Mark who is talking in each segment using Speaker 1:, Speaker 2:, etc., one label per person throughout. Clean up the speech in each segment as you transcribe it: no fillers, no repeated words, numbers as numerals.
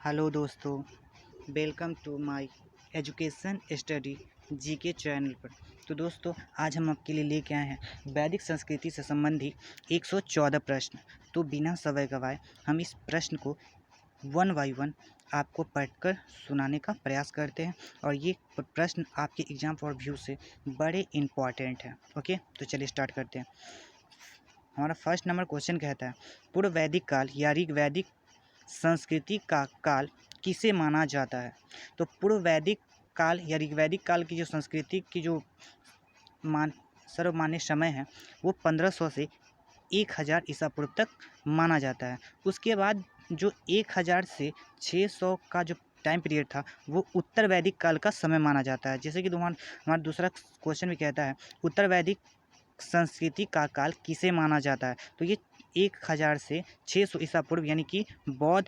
Speaker 1: Hello दोस्तों, welcome to my education study GK channel पर। तो दोस्तों, आज हम आपके लिए लेके आए हैं वैदिक संस्कृति से संबंधित 114 प्रश्न। तो बिना समय गवाए हम इस प्रश्न को वन बाय वन आपको पढ़कर सुनाने का प्रयास करते हैं और ये प्रश्न आपके एग्जाम फॉर व्यू से बड़े इम्पॉर्टेंट हैं। ओके, तो चलिए स्टार्ट करते हैं। हमारा फर्स्ट नंबर क्वेश्चन कहता है, पूर्व वैदिक काल या ऋग वैदिक संस्कृति का काल किसे माना जाता है? तो पूर्व वैदिक काल या ऋग वैदिक काल की जो संस्कृति की जो सर्वमान्य समय है वो 1500 से 1000 ईसा पूर्व तक माना जाता है। उसके बाद जो 1000 से 600 का जो टाइम पीरियड था वो उत्तर वैदिक काल का समय माना जाता है। जैसे कि हमारा दूसरा क्वेश्चन भी कहता है, उत्तर वैदिक संस्कृति का काल किसे माना जाता है? तो ये 1000 से 600 ईसा पूर्व यानी कि बौद्ध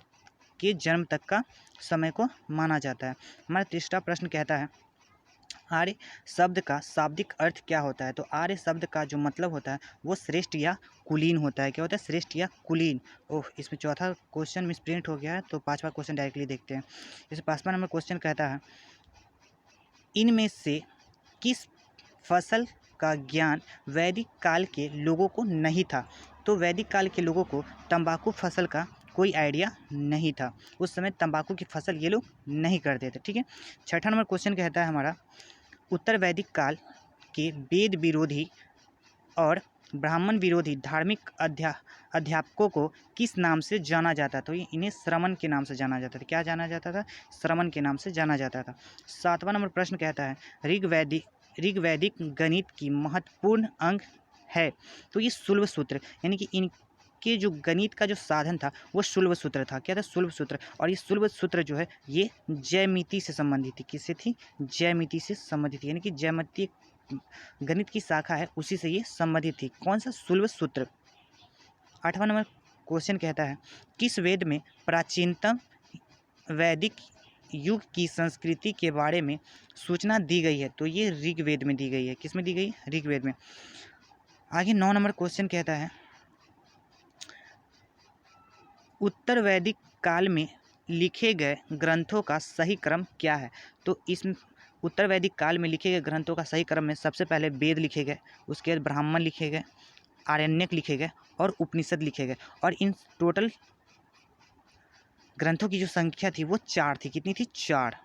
Speaker 1: के जन्म तक का समय को माना जाता है। हमारा तीसरा प्रश्न कहता है, आर्य शब्द का शाब्दिक अर्थ क्या होता है? तो आर्य शब्द का जो मतलब होता है वो श्रेष्ठ या कुलीन होता है। क्या होता है? श्रेष्ठ या कुलीन। ओह, इसमें चौथा क्वेश्चन मिसप्रिंट हो गया है, तो पांचवा क्वेश्चन डायरेक्टली देखते हैं। इस पांचवा नंबर क्वेश्चन कहता है, इनमें से किस फसल का ज्ञान वैदिक काल के लोगों को नहीं था? तो वैदिक काल के लोगों को तंबाकू फसल का कोई आइडिया नहीं था। उस समय तंबाकू की फसल ये लोग नहीं करते थे। ठीक है। छठा नंबर क्वेश्चन कहता है हमारा, उत्तर वैदिक काल के वेद विरोधी और ब्राह्मण विरोधी धार्मिक अध्यापकों को किस नाम से जाना जाता था? तो इन्हें श्रमण के नाम से जाना जाता था। क्या जाना जाता था? श्रमण के नाम से जाना जाता था। सातवां नंबर प्रश्न कहता है, ऋग्वैदिक गणित की महत्वपूर्ण अंग है? तो ये शुल्ब सूत्र, यानी कि इनके जो गणित का जो साधन था वो शुल्ब सूत्र था। क्या था? शुल्ब सूत्र। और ये शुल्ब सूत्र जो है ये ज्यामिति से संबंधित थी। किससे थी? ज्यामिति से संबंधित थी, यानी कि ज्यामिति गणित की शाखा है उसी से ये संबंधित थी। कौन सा? शुल्ब सूत्र। आठवां नंबर क्वेश्चन कहता है, किस वेद में प्राचीनतम वैदिक युग की संस्कृति के बारे में सूचना दी गई है? तो ये ऋग्वेद में दी गई है। किस में दी गई? ऋग्वेद में। आगे 9 नंबर क्वेश्चन कहता है, उत्तर वैदिक काल में लिखे गए ग्रंथों का सही क्रम क्या है? तो इस उत्तर वैदिक काल में लिखे गए ग्रंथों का सही क्रम में सबसे पहले वेद लिखे गए, उसके बाद ब्राह्मण लिखे गए, आरण्यक लिखे गए और उपनिषद लिखे गए। और इन टोटल ग्रंथों की जो संख्या थी वो 4 थी। कितनी थी? 4।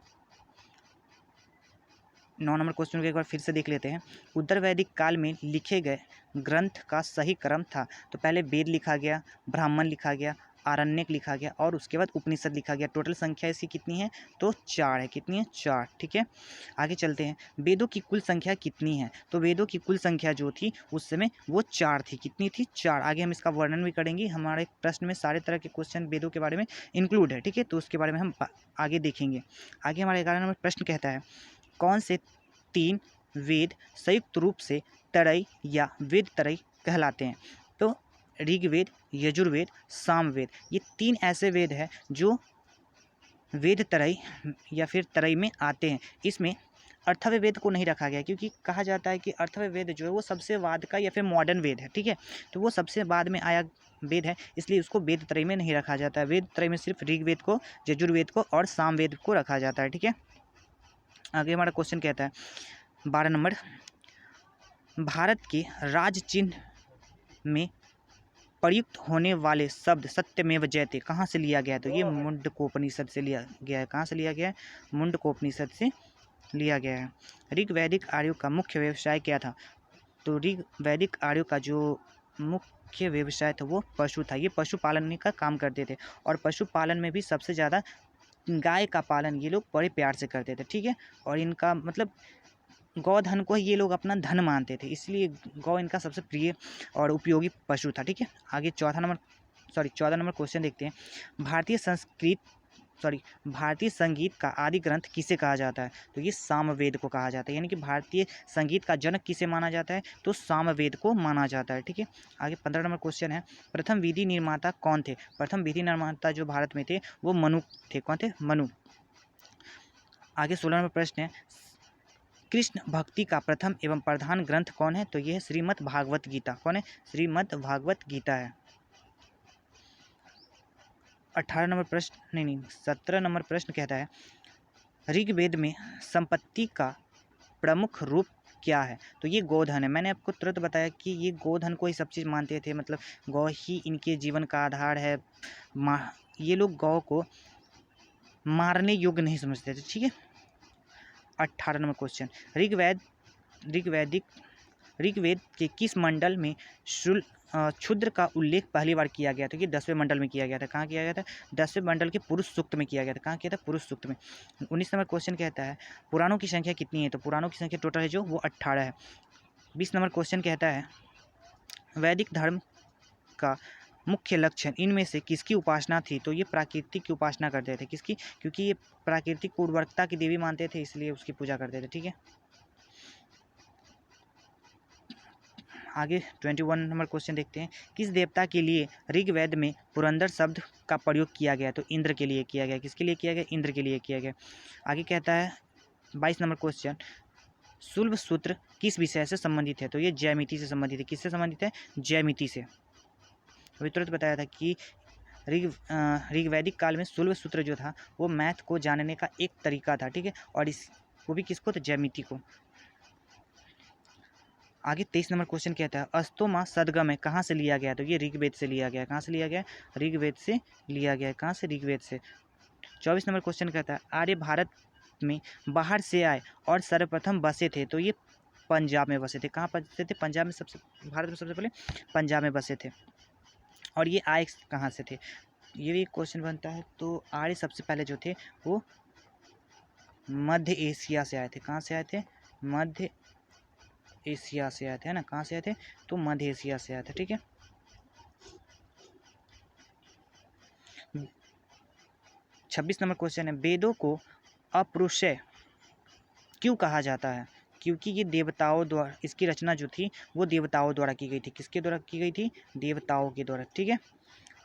Speaker 1: 9 नंबर क्वेश्चन को एक बार फिर से देख लेते हैं। उत्तर वैदिक काल में लिखे गए ग्रंथ का सही क्रम था, तो पहले वेद लिखा गया, ब्राह्मण लिखा गया, आरण्यक लिखा गया और उसके बाद उपनिषद लिखा गया। टोटल संख्या इसकी कितनी है? तो 4 है। कितनी है? 4। ठीक है, आगे चलते हैं। वेदों की कुल संख्या कितनी है? तो वेदों की कुल संख्या जो थी उस समय वो 4 थी। कितनी थी? 4। आगे हम इसका वर्णन भी करेंगे। हमारे प्रश्न में सारे तरह के क्वेश्चन वेदों के बारे में इंक्लूड है। ठीक है, तो उसके बारे में हम आगे देखेंगे। आगे हमारा 11 नंबर प्रश्न कहता है, कौन से 3 वेद संयुक्त रूप से त्रय या वेद त्रय कहलाते हैं? तो ऋग्वेद, यजुर्वेद, सामवेद, ये 3 ऐसे वेद हैं जो वेद त्रय या फिर त्रय में आते हैं। इसमें अर्थव्य वेद को नहीं रखा गया, क्योंकि कहा जाता है कि अर्थव्य वेद जो है वो सबसे बाद का या फिर मॉडर्न वेद है। ठीक है, तो वो सबसे बाद में आया वेद है, इसलिए उसको वेद त्रय में नहीं रखा जाता है। वेद त्रय में सिर्फ ऋग्वेद को, यजुर्वेद को और सामवेद को रखा जाता है। ठीक है, आगे हमारा क्वेश्चन कहता है 12 नंबर, भारत के राज चिन्ह में प्रयुक्त होने वाले शब्द सत्यमेव जयते कहाँ से लिया गया है? तो ये मुंडकोपनिषद से लिया गया है। कहाँ से लिया गया है? मुंडकोपनिषद से लिया गया है। ऋग्वैदिक आर्यों का मुख्य व्यवसाय क्या था? तो ऋग्वैदिक आर्यों का जो मुख्य व्यवसाय था वो पशु था। ये पशुपालन का काम करते थे और पशुपालन में भी सबसे ज़्यादा गाय का पालन ये लोग बड़े प्यार से करते थे। ठीक है, और इनका मतलब गौधन को ये लोग अपना धन मानते थे, इसलिए गौ इनका सबसे प्रिय और उपयोगी पशु था। ठीक है, आगे 14 नंबर क्वेश्चन देखते हैं। भारतीय संगीत का आदि ग्रंथ किसे कहा जाता है? तो ये सामवेद को कहा जाता है, यानी कि भारतीय संगीत का जनक किसे माना जाता है? तो सामवेद को माना जाता है। ठीक है, आगे 15 नंबर क्वेश्चन है, प्रथम विधि निर्माता कौन थे? प्रथम विधि निर्माता जो भारत में थे वो मनु थे। कौन थे? मनु। आगे 16 नंबर प्रश्न है, कृष्ण भक्ति का प्रथम एवं प्रधान ग्रंथ कौन है? तो यह है श्रीमद् भागवत गीता। कौन है? श्रीमद् भागवत गीता है। 18 नंबर प्रश्न, नहीं 17 नंबर प्रश्न कहता है ऋग्वेद में संपत्ति का प्रमुख रूप क्या है? तो ये गोधन है। मैंने आपको तुरंत बताया कि ये गोधन को ही सब चीज़ मानते थे, मतलब गौ ही इनके जीवन का आधार है। ये लोग गौ को मारने योग्य नहीं समझते थे, ठीक है। 18 नंबर क्वेश्चन, ऋग्वेद के किस मंडल में क्षुद्र का उल्लेख पहली बार किया गया? तो ये 10वें मंडल में किया गया था। कहाँ किया गया था? 10वें मंडल के पुरुष सूक्त में किया गया था। कहाँ किया था? पुरुष सूक्त में। 19 नंबर क्वेश्चन कहता है पुराणों की संख्या कितनी है? तो पुराणों की संख्या टोटल है जो वो 18 है। 20 नंबर क्वेश्चन कहता है वैदिक धर्म का मुख्य लक्षण इनमें से किसकी उपासना थी? तो ये प्राकृतिक की उपासना करते थे। किसकी? क्योंकि ये प्राकृतिक को उर्वरकता की देवी मानते थे, इसलिए उसकी पूजा करते थे, ठीक है। आगे 21 नंबर क्वेश्चन देखते हैं किस देवता के लिए ऋग्वेद में पुरंदर शब्द का प्रयोग किया गया? तो इंद्र के लिए किया गया। किसके लिए किया गया? इंद्र के लिए किया गया। आगे कहता है 22 नंबर क्वेश्चन शुल्ब सूत्र किस विषय से संबंधित है? तो ये ज्यामिति से संबंधित है। किससे संबंधित है? ज्यामिति से। अभी तुरंत बताया था कि ऋग्वैदिक काल में शुल्ब सूत्र जो था वो मैथ को जानने का एक तरीका था, ठीक है। और इस वो भी किसको? तो ज्यामिति को। आगे 23 नंबर क्वेश्चन कहता है अस्तोमा सदगम है कहाँ से लिया गया? तो ये ऋग्वेद से लिया गया। कहाँ से लिया गया? ऋग्वेद से लिया गया। कहाँ से? ऋग्वेद से। 24 नंबर क्वेश्चन कहता है आर्य भारत में बाहर से आए और सर्वप्रथम बसे थे। तो ये पंजाब में बसे थे। कहाँ बसे थे? पंजाब में। भारत में सबसे पहले पंजाब में बसे थे। और ये आए कहाँ से थे? ये भी क्वेश्चन बनता है। तो आर्य सबसे पहले जो थे वो मध्य एशिया से आए थे। कहाँ से आए थे? मध्य एशिया से आए थे, है ना। कहाँ से आए थे? तो मध्य एशिया से आए थे, ठीक है। 26 नंबर क्वेश्चन है वेदों को अपौरुषेय क्यों कहा जाता है? क्योंकि ये देवताओं द्वारा, इसकी रचना जो थी वो देवताओं द्वारा की गई थी। किसके द्वारा की गई थी? देवताओं के द्वारा, ठीक है।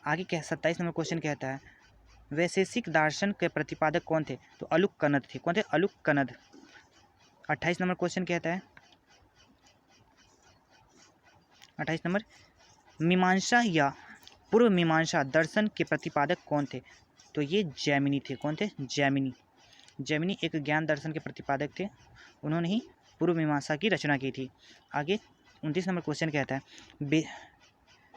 Speaker 1: आगे क्या 27 नंबर क्वेश्चन कहता है वैशेषिक दर्शन के प्रतिपादक कौन थे? तो अलुक कनद थे। कौन थे? अलुक कनद। 28 नंबर क्वेश्चन कहता है 28 नंबर मीमांसा या पूर्व मीमांसा दर्शन के प्रतिपादक कौन थे? तो ये जैमिनी थे। कौन थे? जैमिनी। जैमिनी एक ज्ञान दर्शन के प्रतिपादक थे। उन्होंने ही पूर्व मीमांसा की रचना की थी। आगे 29 नंबर क्वेश्चन कहता है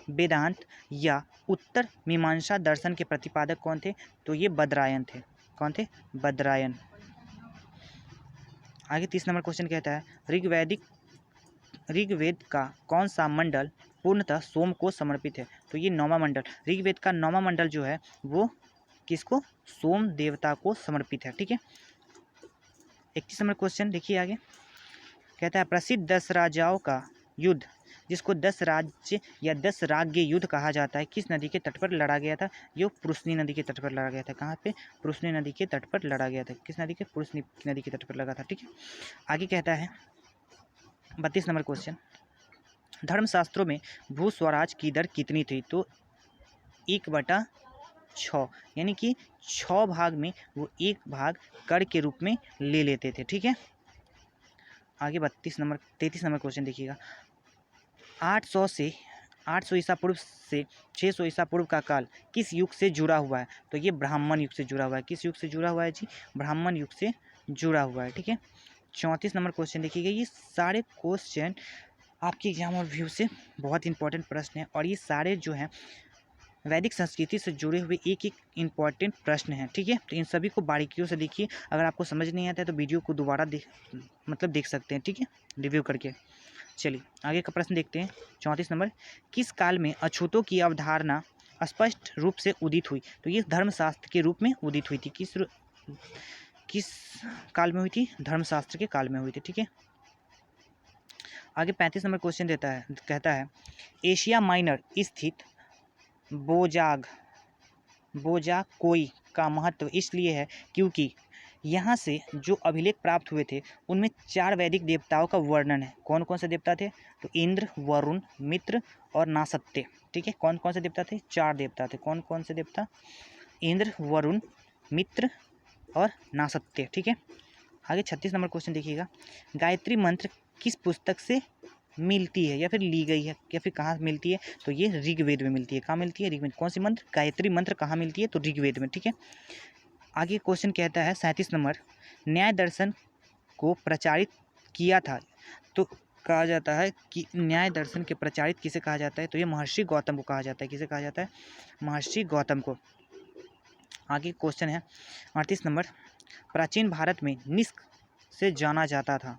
Speaker 1: वेदांत या उत्तर मीमांसा दर्शन के प्रतिपादक कौन थे? तो ये बदरायन थे। कौन थे? बदरायन। आगे 30 नंबर क्वेश्चन कहता है ऋग्वेद का कौन सा मंडल पूर्णतः सोम को समर्पित है? तो ये 9वां मंडल। ऋग्वेद का 9वां मंडल जो है वो किसको? सोम देवता को समर्पित है, ठीक है। 31 नंबर क्वेश्चन देखिए आगे कहता है प्रसिद्ध 10 राजाओं का युद्ध जिसको 10 राज्य या 10 राज्य युद्ध कहा जाता है किस नदी के तट पर लड़ा गया था? ये पुरुषनी नदी के तट पर लड़ा गया था। कहाँ पे? पुरुषनी नदी के तट पर लड़ा गया था। किस नदी के? पुरुषनी नदी के तट पर लगा था, ठीक है। आगे कहता है 32 नंबर क्वेश्चन धर्मशास्त्रों में भू स्वराज की दर कितनी थी? तो 1/6, यानी कि 6 भाग में वो 1 भाग कर के रूप में ले लेते थे, ठीक है। आगे 33 नंबर क्वेश्चन देखिएगा 800 ईसा पूर्व से 600 ईसा पूर्व का काल किस युग से जुड़ा हुआ है? तो ये ब्राह्मण युग से जुड़ा हुआ है। किस युग से जुड़ा हुआ है जी? ब्राह्मण युग से जुड़ा हुआ है, ठीक है। 34 नंबर क्वेश्चन देखिएगा ये सारे क्वेश्चन आपके एग्जाम और व्यू से बहुत इंपॉर्टेंट प्रश्न हैं और ये सारे जो हैं वैदिक संस्कृति से जुड़े हुए एक एक इम्पॉर्टेंट प्रश्न हैं, ठीक है। तो इन सभी को बारीकियों से देखिए। अगर आपको समझ नहीं आता है तो वीडियो को दोबारा देख सकते हैं, ठीक है, रिव्यू करके। चलिए आगे का प्रश्न देखते हैं 34 नंबर किस काल में अछूतों की अवधारणा स्पष्ट रूप से उदित हुई? तो ये धर्मशास्त्र के रूप में उदित हुई थी। किस काल में हुई थी? धर्मशास्त्र के काल में हुई थी, ठीक है। आगे 35 नंबर क्वेश्चन कहता है एशिया माइनर स्थित बोजाकोई का महत्व इसलिए है क्योंकि यहाँ से जो अभिलेख प्राप्त हुए थे उनमें 4 वैदिक देवताओं का वर्णन है। कौन कौन से देवता थे? तो इंद्र, वरुण, मित्र और नासत्य, ठीक है। कौन कौन से देवता थे? 4 देवता थे। कौन कौन से देवता? इंद्र, वरुण, मित्र और नासत्य, ठीक है। आगे 36 नंबर क्वेश्चन देखिएगा गायत्री मंत्र किस पुस्तक से मिलती है या फिर ली गई है या फिर कहाँ मिलती है, तो ये ऋग्वेद में मिलती है। कहाँ मिलती है? ऋग्वेद। कौन सी मंत्र? गायत्री मंत्र कहाँ मिलती है? तो ऋग्वेद में। ठीक है, आगे क्वेश्चन कहता है 37 नंबर, न्याय दर्शन को प्रचारित किया था, तो कहा जाता है कि न्याय दर्शन के प्रचारित किसे कहा जाता है? तो ये महर्षि गौतम को कहा जाता है। किसे कहा जाता है? महर्षि गौतम को। आगे क्वेश्चन है 38 नंबर, प्राचीन भारत में निष्क से जाना जाता था,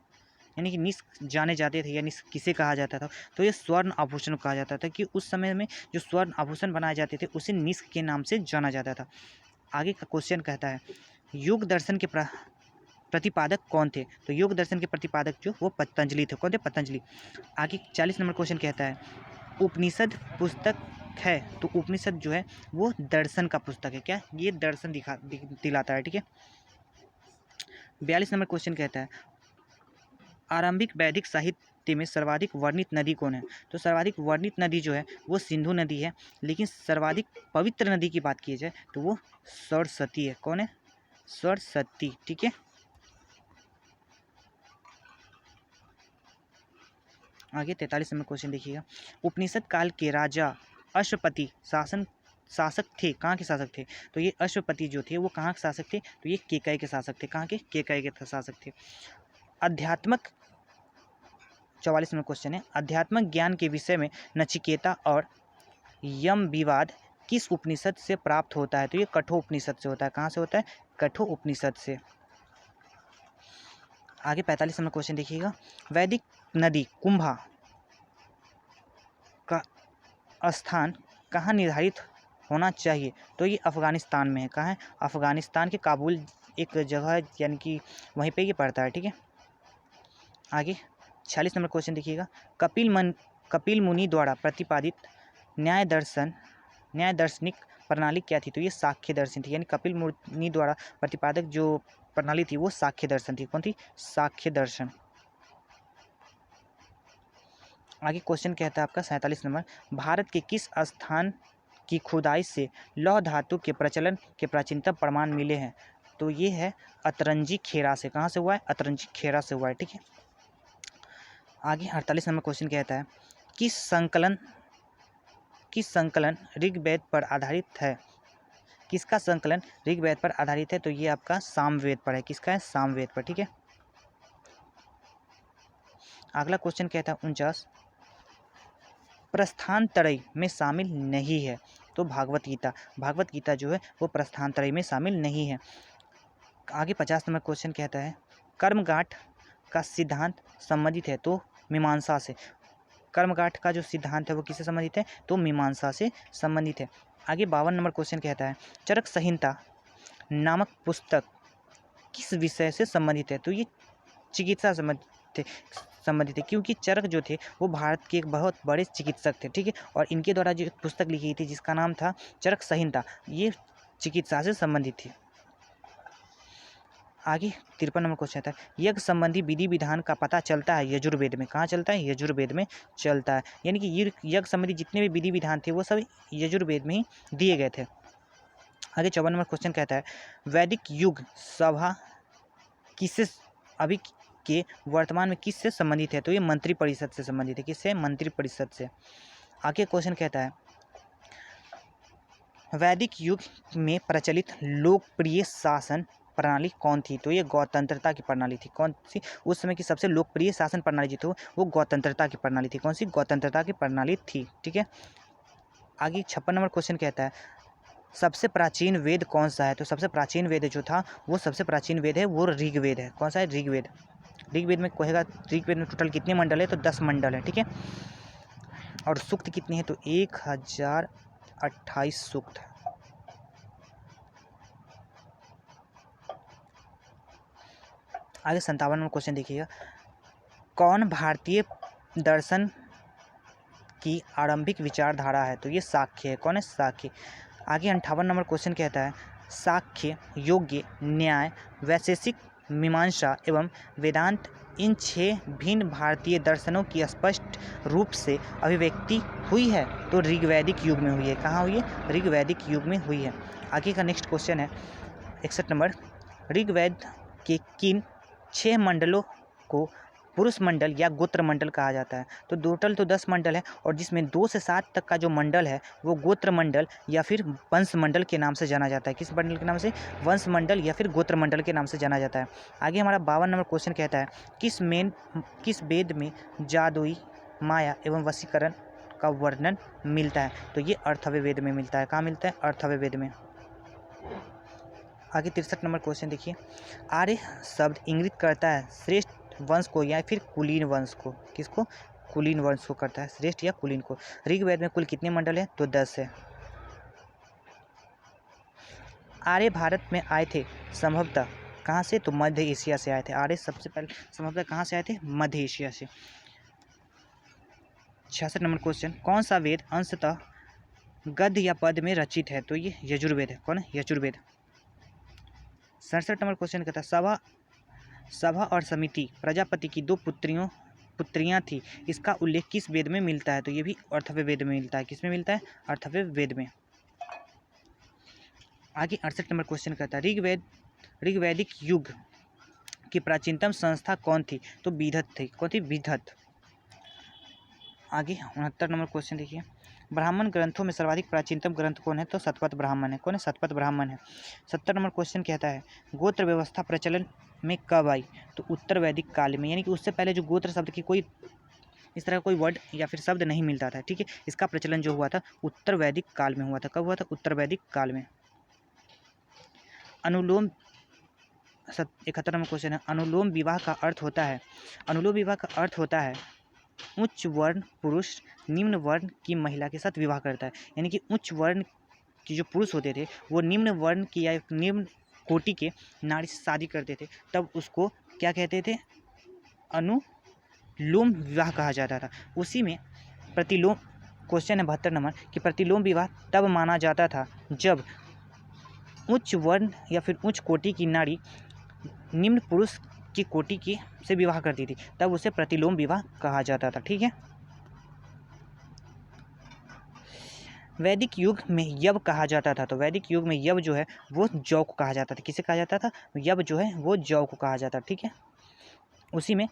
Speaker 1: यानी कि निष्क जाने जाते थे या निष्क किसे कहा जाता था? तो ये स्वर्ण आभूषण कहा जाता था कि उस समय में जो स्वर्ण आभूषण बनाए जाते थे उसे निष्क के नाम से जाना जाता था। आगे का क्वेश्चन कहता है योग दर्शन के प्रतिपादक कौन थे? तो योग दर्शन के प्रतिपादक जो वो पतंजलि थे। कौन थे? पतंजलि। आगे 40 नंबर क्वेश्चन कहता है उपनिषद पुस्तक है, तो उपनिषद जो है वो दर्शन का पुस्तक है। क्या? ये दर्शन दिलाता है। ठीक है, 42 नंबर क्वेश्चन कहता है आरंभिक वैदिक साहित्य में सर्वाधिक वर्णित नदी कौन है? तो सर्वाधिक वर्णित नदी जो है वो सिंधु नदी है, लेकिन सर्वाधिक पवित्र नदी की बात की जाए तो वो सरस्वती है। कौन है? सरस्वती। ठीक है, आगे 43 नंबर क्वेश्चन देखिएगा, उपनिषद काल के राजा अश्वपति शासक थे। कहाँ के शासक थे? तो ये अश्वपति जो थे वो कहाँ के शासक थे? तो ये केकय के शासक थे। कहाँ के? केकय के शासक थे। अध्यात्मक 44 नंबर क्वेश्चन है, अध्यात्मक ज्ञान के विषय में नचिकेता और यम विवाद किस उपनिषद से प्राप्त होता है? तो ये कठोपनिषद से होता है। कहाँ से होता है? कठोपनिषद से। आगे 45 नंबर क्वेश्चन देखिएगा, वैदिक नदी कुंभा का स्थान कहाँ निर्धारित होना चाहिए? तो ये अफगानिस्तान में है। कहाँ है? अफगानिस्तान के काबुल एक जगह है, यानी कि वहीं पे ये पड़ता है। ठीक है, आगे 46 नंबर क्वेश्चन देखिएगा, कपिल मुनि द्वारा प्रतिपादित न्याय दार्शनिक प्रणाली क्या थी? तो ये सांख्य दर्शन थी, यानी कपिल मुनि द्वारा प्रतिपादक जो प्रणाली थी वो सांख्य दर्शन थी। कौन थी? सांख्य दर्शन। आगे क्वेश्चन कहता है आपका 47 नंबर, भारत के किस स्थान की खुदाई से लौह धातु के प्रचलन के प्राचीनतम प्रमाण मिले हैं? तो ये है अतरंजी खेरा से। कहाँ से हुआ है? अतरंजी खेरा से हुआ है। ठीक है, आगे 48 नंबर क्वेश्चन कहता है किस संकलन ऋग्वेद पर आधारित है? किसका संकलन ऋग्वेद पर आधारित है? तो ये आपका सामवेद पर है। किसका है? सामवेद पर। ठीक है, अगला क्वेश्चन कहता है 49, प्रस्थानत्रय में शामिल नहीं है। तो भागवत गीता जो है वो प्रस्थानत्रय में शामिल नहीं है। आगे 50 नंबर क्वेश्चन कहता है कर्मगाठ का सिद्धांत संबंधित है। तो मीमांसा से। कर्मगाठ का जो सिद्धांत है वो किससे संबंधित है? तो मीमांसा से संबंधित है। आगे 52 नंबर क्वेश्चन कहता है चरक संहिता नामक पुस्तक किस विषय से संबंधित है? तो ये चिकित्सा संबंधित है, क्योंकि चरक जो थे वो भारत के एक बहुत बड़े चिकित्सक थे। ठीक है, और इनके द्वारा जो एक पुस्तक लिखी गई थी जिसका नाम था चरक संहिता, ये चिकित्सा से संबंधित थी। आगे 53 नंबर क्वेश्चन आता है यज्ञ संबंधी विधि विधान का पता चलता है यजुर्वेद में। कहाँ चलता है? यजुर्वेद में चलता है, यानी कि यज्ञ संबंधी जितने भी विधि विधान थे वो सब यजुर्वेद में ही दिए गए थे। आगे 54 नंबर क्वेश्चन कहता है वैदिक युग सभा किससे अभी के वर्तमान में किससे संबंधित है? तो ये मंत्री परिषद से संबंधित है। किससे? मंत्री परिषद से। आगे क्वेश्चन कहता है वैदिक युग में प्रचलित लोकप्रिय शासन प्रणाली कौन थी? तो ये गौतंत्रता की प्रणाली थी। कौन सी? उस समय की सबसे लोकप्रिय शासन प्रणाली जो थी वो गौतंत्रता की प्रणाली थी। कौन सी? गौतंत्रता की प्रणाली थी। ठीक है, आगे 56 नंबर क्वेश्चन कहता है सबसे प्राचीन वेद कौन सा है? तो सबसे प्राचीन वेद जो था वो सबसे प्राचीन वेद है वो ऋग्वेद है। कौन सा है? ऋग्वेद। ऋग्वेद में कहेगा ऋग्वेद में टोटल कितने मंडल है? तो 10 मंडल है। ठीक है, और सूक्त कितनी है? तो 1028 सूक्त है। आगे 57 नंबर क्वेश्चन देखिएगा कौन भारतीय दर्शन की आरंभिक विचारधारा है? तो ये सांख्य है। कौन है? सांख्य। आगे 58 नंबर क्वेश्चन कहता है सांख्य, योग्य, न्याय, वैशेषिक, मीमांसा एवं वेदांत इन 6 भिन्न भारतीय दर्शनों की स्पष्ट रूप से अभिव्यक्ति हुई है। तो ऋग्वैदिक युग में हुई है। कहाँ हुई है? ऋग्वैदिक युग में हुई है। आगे का नेक्स्ट क्वेश्चन है 61 नंबर ऋग्वेद के किन 6 मंडलों को पुरुष मंडल या गोत्र मंडल कहा जाता है। तो टोटल तो 10 मंडल है, और जिसमें 2 से 7 तक का जो मंडल है वो गोत्र मंडल या फिर वंश मंडल के नाम से जाना जाता है। किस मंडल के नाम से? वंश मंडल या फिर गोत्र मंडल के नाम से जाना जाता है। आगे हमारा 52 नंबर क्वेश्चन कहता है, किस वेद में जादुई माया एवं वशीकरण का वर्णन मिलता है? तो ये अर्थव्य वेद में मिलता है। कहाँ मिलता है? अर्थव्य वेद में। आगे 63 नंबर क्वेश्चन देखिए, आर्य शब्द इंगित करता है श्रेष्ठ वंश को या फिर कुलीन वंश को? किसको? कुलीन वंश को करता है, श्रेष्ठ या कुलीन को। ऋग्वेद में कुल कितने मंडल हैं? तो 10 है। आर्य भारत में आए थे संभवतः कहाँ से? तो मध्य एशिया से आए थे। आर्य सबसे पहले संभवतः कहाँ से आए थे? मध्य एशिया से। 66 नंबर क्वेश्चन, कौन सा वेद अंशतः गद्य या पद में रचित है? तो ये यजुर्वेद है। कौन है? यजुर्वेद। 67 नंबर क्वेश्चन कहता है, सभा और समिति प्रजापति की 2 पुत्रियां थी, इसका उल्लेख किस वेद में मिलता है? तो ये भी अर्थव्य वेद में मिलता है। किस में मिलता है? अर्थव्य वेद में। आगे 68 नंबर क्वेश्चन कहता है, ऋग्वैदिक युग की प्राचीनतम संस्था कौन थी? तो विदत थी। कौन थी? विदत। आगे 69 नंबर क्वेश्चन देखिए, ब्राह्मण ग्रंथों में सर्वाधिक प्राचीनतम ग्रंथ कौन है? तो शतपथ ब्राह्मण है। कौन है? शतपथ ब्राह्मण है। 70 नंबर क्वेश्चन कहता है, गोत्र व्यवस्था प्रचलन में कब आई? तो उत्तर वैदिक काल में, यानी कि उससे पहले जो गोत्र शब्द की कोई इस तरह का कोई वर्ड या फिर शब्द नहीं मिलता था। ठीक है, इसका प्रचलन जो हुआ था उत्तर वैदिक काल में हुआ था। कब हुआ था? उत्तर वैदिक काल में। अनुलोम 71 नंबर क्वेश्चन है, अनुलोम विवाह का अर्थ होता है? अनुलोम विवाह का अर्थ होता है उच्च वर्ण पुरुष निम्न वर्ण की महिला के साथ विवाह करता है। यानी कि उच्च वर्ण की जो पुरुष होते थे वो निम्न वर्ण की या निम्न कोटि के नारी से शादी करते थे, तब उसको क्या कहते थे? अनुलोम विवाह कहा जाता था। उसी में प्रतिलोम क्वेश्चन है 72 नंबर कि प्रतिलोम विवाह तब माना जाता था जब उच्च वर्ण या फिर उच्च कोटि की नारी निम्न पुरुष की कोटि की से विवाह करती थी, तब उसे प्रतिलोम विवाह कहा जाता था। ठीक है। वैदिक युग में यव कहा जाता था, तो वैदिक युग में यव जो है वो जौ को कहा जाता था। किसे कहा जाता था? यव जो है वो जौ को कहा जाता। ठीक है। उसी में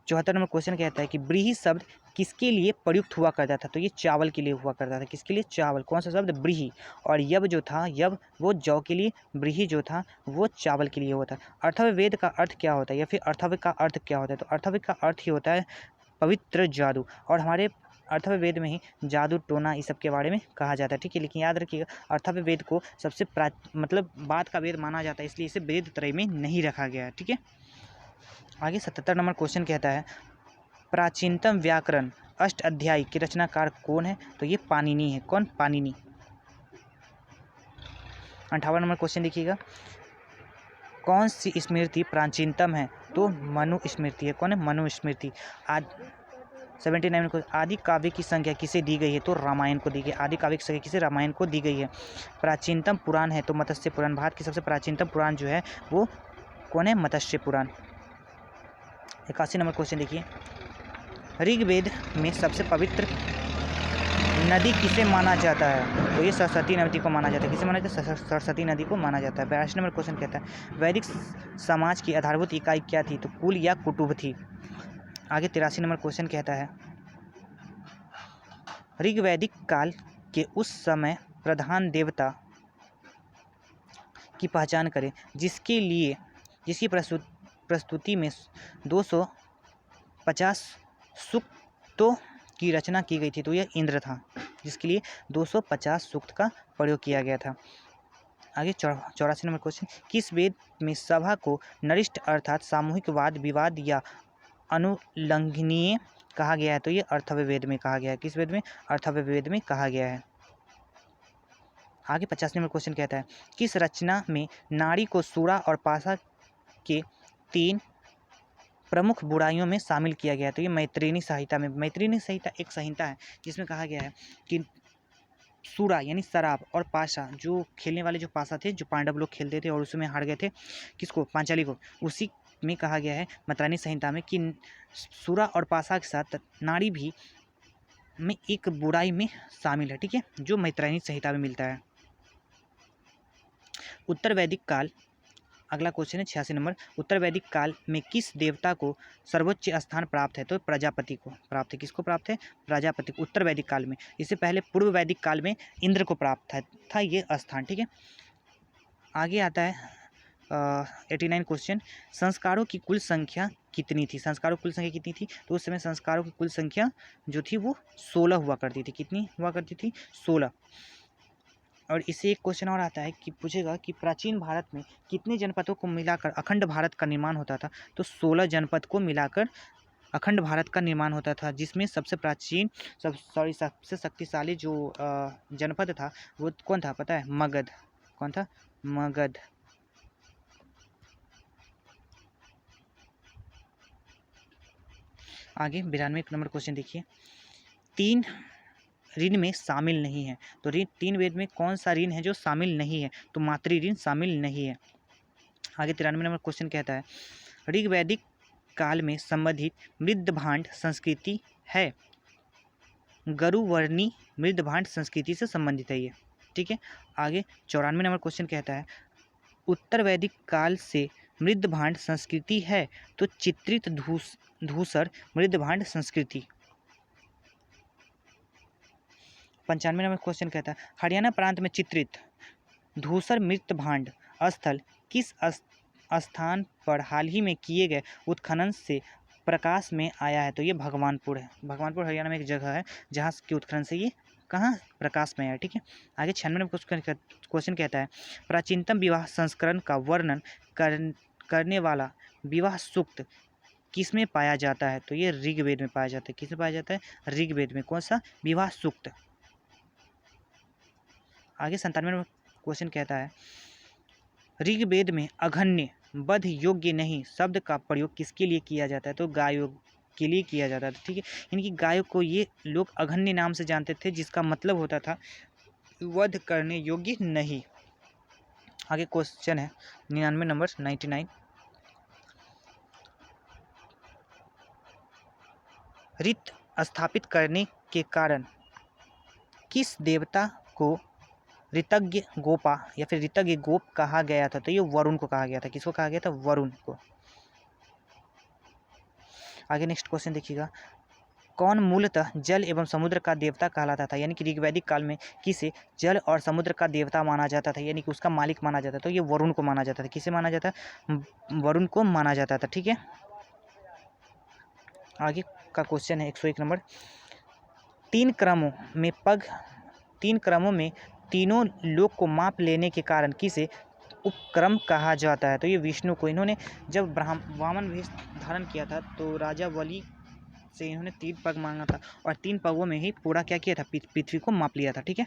Speaker 1: 74 नंबर क्वेश्चन कहता है कि ब्रीही शब्द किसके लिए प्रयुक्त हुआ करता था? तो ये चावल के लिए हुआ करता था। किसके लिए? चावल। कौन सा शब्द? ब्रीही। और यव जो था, यव वो जौ के लिए, ब्रीही जो था वो चावल के लिए हुआ था। अर्थव्य वेद का अर्थ क्या होता है या फिर अर्थव्य का अर्थ क्या होता है? तो अर्थव्य का अर्थ ही होता है पवित्र जादू, और हमारे अर्थव्य वेद में ही जादू टोना इस सब के बारे में कहा जाता है। ठीक है, लेकिन याद रखिएगा अर्थव्य वेद को सबसे मतलब बाद का वेद माना जाता है, इसलिए इसे वेद त्रय में नहीं रखा गया है। ठीक है। आगे 77 नंबर क्वेश्चन कहता है, प्राचीनतम व्याकरण अष्ट अध्यायी के रचनाकार कौन है? तो ये पाणिनि है। कौन? पाणिनि। 58 नंबर क्वेश्चन देखिएगा, कौन सी स्मृति प्राचीनतम है? तो मनु स्मृति है। कौन है? मनु स्मृति। 79 को आदि काव्य की संख्या किसे दी गई है? तो रामायण को दी गई। आदि काव्य की संख्या किसे? रामायण को दी गई है। प्राचीनतम पुराण है तो मत्स्य पुराण। भारत की सबसे प्राचीनतम पुराण जो है वो कौन है? मत्स्य पुराण। 81 नंबर क्वेश्चन देखिए, ऋग्वेद में सबसे पवित्र नदी किसे माना जाता है? तो ये सरस्वती नदी को माना जाता है। किसे माना जाता है? सरस्वती नदी को माना जाता है। 82 नंबर क्वेश्चन कहता है, वैदिक समाज की आधारभूत इकाई क्या थी? तो कुल या कुटुंब थी। आगे 83 नंबर क्वेश्चन कहता है, ऋग्वैदिक काल के उस समय प्रधान देवता की पहचान करें जिसकी प्रस्तुति में 250 सूक्तों की रचना की गई थी। तो यह इंद्र था, जिसके लिए 250 सूक्त का प्रयोग किया गया था। आगे 84 नंबर क्वेश्चन, किस वेद में सभा को नरिष्ठ अर्थात सामूहिक वाद विवाद या अनुल्लंघनीय कहा गया है? तो ये अर्थव्य वेद में कहा गया है। किस वेद में? अर्थव्य वेद में कहा गया है। आगे 50 नंबर क्वेश्चन कहता है, किस रचना में नारी को सूरा और पासा के 3 प्रमुख बुराइयों में शामिल किया गया है? तो ये मैत्रेयी संहिता में। मैत्रेयी संहिता एक संहिता है जिसमें कहा गया है कि सूरा यानी शराब और पाशा, जो खेलने वाले जो पाशा थे जो पांडव लोग खेलते थे और उसमें हार गए थे, किसको? पांचाली को। उसी में कहा गया है मैत्रेयी संहिता में कि सूरा और पाशा के साथ नारी भी में एक बुराई में शामिल है। ठीक है, जो मैत्रेयी संहिता में मिलता है। उत्तर वैदिक काल अगला क्वेश्चन है 86 नंबर, उत्तर वैदिक काल में किस देवता को सर्वोच्च स्थान प्राप्त है? तो प्रजापति को प्राप्त है। किसको प्राप्त है? प्रजापति को, उत्तर वैदिक काल में। इससे पहले पूर्व वैदिक काल में इंद्र को प्राप्त था ये स्थान। ठीक है, आगे आता है 89 क्वेश्चन, संस्कारों की कुल संख्या कितनी थी? संस्कारों की कुल संख्या कितनी थी? तो उस समय संस्कारों की कुल संख्या जो थी वो 16 हुआ करती थी। कितनी हुआ करती थी? 16। और इससे एक क्वेश्चन और आता है कि पूछेगा कि प्राचीन भारत में कितने जनपदों को मिलाकर अखंड भारत का निर्माण होता था? तो 16 जनपद को मिलाकर अखंड भारत का निर्माण होता था, जिसमें सबसे प्राचीन सबसे शक्तिशाली जो जनपद था वो कौन था पता है? मगध। कौन था? मगध। आगे 92 नंबर क्वेश्चन देखिए, 3 ऋण में शामिल नहीं है। तो ऋण 3 वेद में कौन सा ऋण है जो शामिल नहीं है? तो मातृ ऋण शामिल नहीं है। आगे 93 नंबर क्वेश्चन कहता है, ऋग्वैदिक काल में संबंधित मृदभांड संस्कृति है। गरुवर्णी मृदभांड संस्कृति से संबंधित है ये। ठीक है, आगे 94 नंबर क्वेश्चन कहता है, उत्तर वैदिक काल से मृदभांड संस्कृति है। तो चित्रित धूसर मृदभांड संस्कृति। 95 नंबर क्वेश्चन कहता है, हरियाणा प्रांत में चित्रित धूसर मृदभांड स्थल किस स्थान पर हाल ही में किए गए उत्खनन से प्रकाश में आया है? तो ये भगवानपुर है। भगवानपुर हरियाणा में एक जगह है जहाँ के उत्खनन से ये कहाँ प्रकाश में आया। ठीक है, आगे 96 नंबर क्वेश्चन कहता है, प्राचीनतम विवाह संस्करण का वर्णन करने वाला विवाह सूक्त किसमें पाया जाता है? तो ये ऋग्वेद में पाया जाता है। किसमें पाया जाता है? ऋग्वेद में। कौन सा? विवाह सूक्त। आगे 97 नंबर क्वेश्चन कहता है, ऋग्वेद में अघन्य वध योग्य नहीं शब्द का प्रयोग किसके लिए किया जाता है? तो गायों के लिए किया जाता था। ठीक है, इनकी गायों को ये लोग अघन्य नाम से जानते थे, जिसका मतलब होता था वध करने योग्य नहीं। आगे क्वेश्चन है 99 नंबर 99, ऋत स्थापित करने के कारण किस देवता को ऋतज्ञ गोपा या फिर ऋतज्ञ गोप कहा गया था? तो ये वरुण को कहा गया था। किसको कहा गया था? वरुण को। आगे नेक्स्ट क्वेश्चन देखिएगा, कौन मूलतः जल एवं समुद्र का देवता कहलाता था? यानी कि ऋग्वैदिक काल में किसे जल और समुद्र का देवता माना जाता था, यानी कि उसका मालिक माना जाता था? तो ये वरुण को माना जाता था। किसे माना जाता? वरुण को माना जाता था। ठीक है, आगे का क्वेश्चन है 101 नंबर, तीन क्रमों में तीनों लोक को माप लेने के कारण किसे उपक्रम कहा जाता है? तो ये विष्णु को। इन्होंने जब वामन वेश धारण किया था तो राजा बलि से इन्होंने 3 पग मांगा था और 3 पगों में ही पूरा क्या किया था? पृथ्वी को माप लिया था। ठीक है,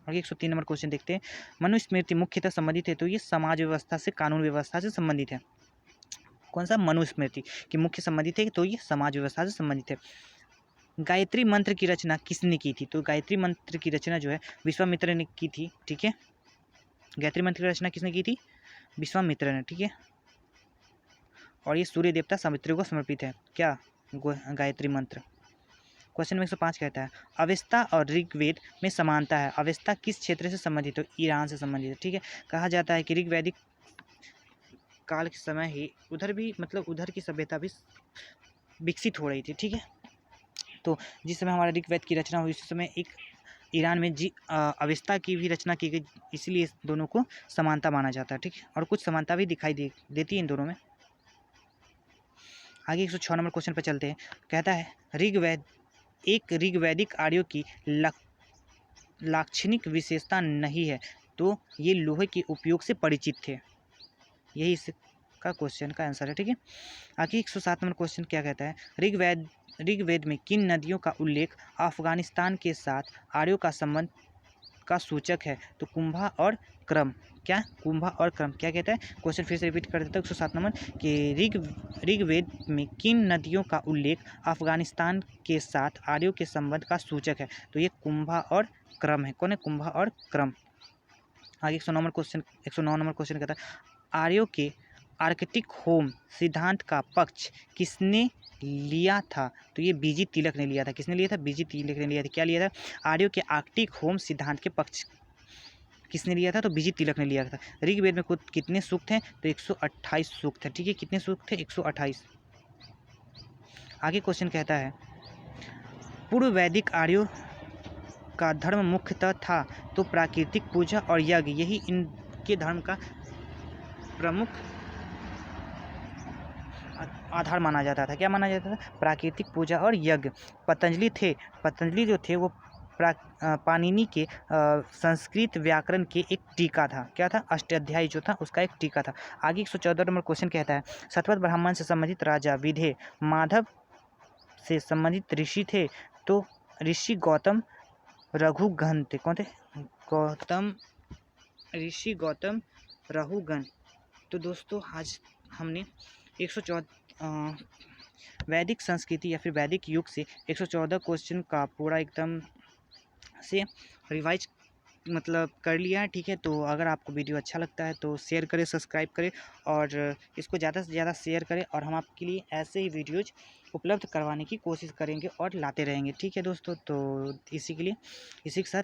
Speaker 1: आगे 103 नंबर क्वेश्चन देखते हैं, मनुस्मृति मुख्यतः संबंधित है। तो ये समाज व्यवस्था से, कानून व्यवस्था से संबंधित है। कौन सा? मनुस्मृति की मुख्य संबंधित है, तो ये समाज व्यवस्था से संबंधित है। गायत्री मंत्र की रचना किसने की थी? तो गायत्री मंत्र की रचना जो है विश्वामित्र ने की थी। ठीक है, गायत्री मंत्र की रचना किसने की थी? विश्वामित्र ने। ठीक है, और ये सूर्य देवता सावित्री को समर्पित है। क्या? गायत्री मंत्र। क्वेश्चन नंबर 105 कहता है, अवेस्ता और ऋग्वेद में समानता है। अवेस्ता किस क्षेत्र से संबंधित है? ईरान से संबंधित है। ठीक है, कहा जाता है कि ऋग्वैदिक काल के समय ही उधर भी, मतलब उधर की सभ्यता भी विकसित हो रही थी। ठीक है, तो जिस समय हमारा ऋग्वेद की रचना हुई उस समय एक ईरान में अवेस्ता की भी रचना की गई, इसलिए दोनों को समानता माना जाता है। ठीक है, और कुछ समानता भी दिखाई देती है इन दोनों में। आगे 106 नंबर क्वेश्चन पर चलते हैं, कहता है ऋग्वैदिक आर्यों की लाक्षणिक विशेषता नहीं है। तो ये लोहे के उपयोग से परिचित थे। यही इसका क्वेश्चन का आंसर है। ठीक है, आगे 107 नंबर क्वेश्चन क्या कहता है, ऋग्वेद में किन नदियों का उल्लेख अफगानिस्तान के साथ आर्यों का संबंध का सूचक है? तो कुंभा और क्रम। क्या? कुंभा और क्रम। क्या कहता है? क्वेश्चन फिर से रिपीट कर देता हूँ 107 नंबर कि ऋग्वेद में किन नदियों का उल्लेख अफगानिस्तान के साथ आर्यों के संबंध का सूचक है? तो ये कुंभा और क्रम है। कौन है? कुंभा और क्रम। आगे 109 नंबर क्वेश्चन कहता है, आर्यों के आर्कटिक होम सिद्धांत का पक्ष किसने लिया था? तो ये बीजी तिलक ने लिया था। किसने लिया था? बीजी तिलक ने लिया था। क्या लिया था? आर्यों के आर्कटिक होम सिद्धांत के पक्ष किसने लिया था? तो बीजी तिलक ने लिया था। ऋग्वेद में कुल कितने सूक्त हैं? तो 128 सूक्त है। ठीक है, कितने सूक्त थे? 128। आगे क्वेश्चन कहता है पूर्व वैदिक आर्यों का धर्म मुख्यतः था तो प्राकृतिक पूजा और यज्ञ यही इनके धर्म का प्रमुख आधार माना जाता था। क्या माना जाता था? प्राकृतिक पूजा और यज्ञ। पतंजलि जो थे वो पाणिनि के संस्कृत व्याकरण के एक टीका था। क्या था? अष्टाध्यायी जो था उसका एक टीका था। आगे 114 नंबर क्वेश्चन कहता है शतपथ ब्राह्मण से संबंधित राजा विधे माधव से संबंधित ऋषि थे तो ऋषि गौतम रघुगण थे। कौन थे? गौतम रघुगण। तो दोस्तों आज हमने 114 वैदिक संस्कृति या फिर वैदिक युग से 114 क्वेश्चन का पूरा एकदम से रिवाइज कर लिया है। ठीक है, तो अगर आपको वीडियो अच्छा लगता है तो शेयर करें, सब्सक्राइब करें और इसको ज़्यादा से ज़्यादा शेयर करें और हम आपके लिए ऐसे ही वीडियोज उपलब्ध करवाने की कोशिश करेंगे और लाते रहेंगे। ठीक है दोस्तों, तो इसी के साथ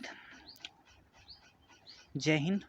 Speaker 1: जय हिंद।